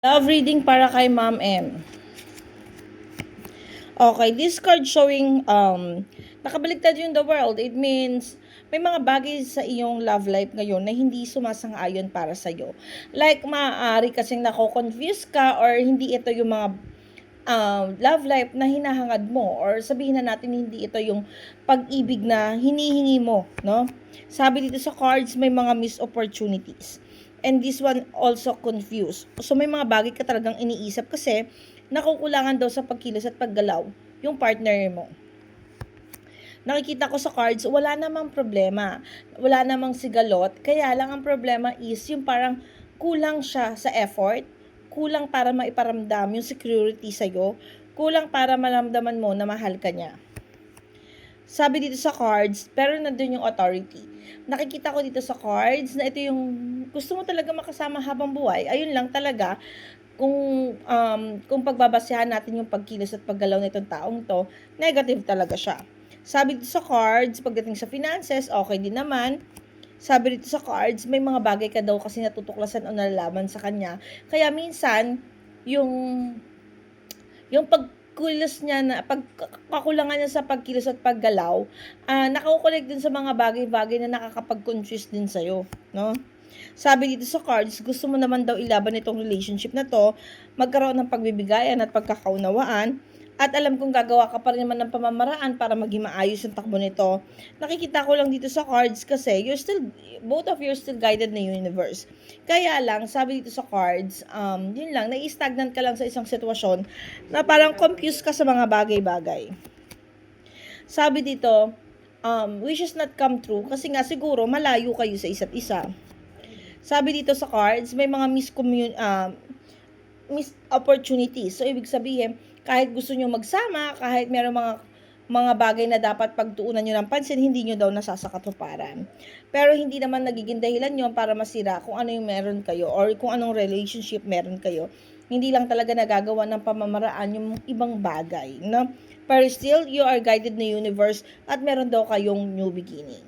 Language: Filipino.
Love reading para kay Ma'am M. Okay, this card showing nakabaligtad yung the world. It means may mga bagay sa iyong love life ngayon na hindi sumasang-ayon para sa iyo. Like maaari kasing nako-confuse ka or hindi ito yung mga love life na hinahangad mo, or sabihin na natin hindi ito yung pag-ibig na hinihingi mo, no? Sabi dito sa cards, may mga missed opportunities. And this one also confused. So may mga bagay ka talagang iniisip kasi nakukulangan daw sa pagkilos at paggalaw yung partner mo. Nakikita ko sa cards, wala namang problema. Wala namang sigalot. Kaya lang ang problema is yung parang kulang siya sa effort, kulang para maiparamdam yung security sa'yo, kulang para maramdaman mo na mahal ka niya. Sabi dito sa cards, pero nandun yung authority. Nakikita ko dito sa cards na ito yung gusto mo talaga makasama habang buhay. Ayun lang talaga, kung pagbabasehan natin yung pagkilos at paggalaw nitong taong to, negative talaga siya. Sabi dito sa cards, pagdating sa finances, okay din naman. Sabi dito sa cards, may mga bagay ka daw kasi natutuklasan o nalalaman sa kanya. Kaya minsan, yung pagkilos niya na pagkakulangan niya sa pagkilos at paggalaw, nakakukulik din sa mga bagay-bagay na nakakapag-confuse din sa'yo, no? Sabi dito sa cards, gusto mo naman daw ilaban itong relationship na to, magkaroon ng pagbibigayan at pagkakaunawaan, at alam kong gagawa ka pa rin naman ng pamamaraan para maging maayos yung takbo nito. Nakikita ko lang dito sa cards kasi both of you are still guided na universe. Kaya lang, sabi dito sa cards, yun lang, nai-stagnant ka lang sa isang sitwasyon na parang confused ka sa mga bagay-bagay. Sabi dito, wishes not come true kasi nga siguro malayo kayo sa isa't isa. Sabi dito sa cards, may mga missed opportunities. So, ibig sabihin, kahit gusto nyo magsama, kahit meron mga bagay na dapat pagtuunan nyo ng pansin, hindi nyo daw nasasakatuparan. Pero hindi naman nagiging dahilan yun para masira kung ano yung meron kayo or kung anong relationship meron kayo. Hindi lang talaga nagagawa ng pamamaraan yung ibang bagay, no? Pero still, you are guided na universe at meron daw kayong new beginning.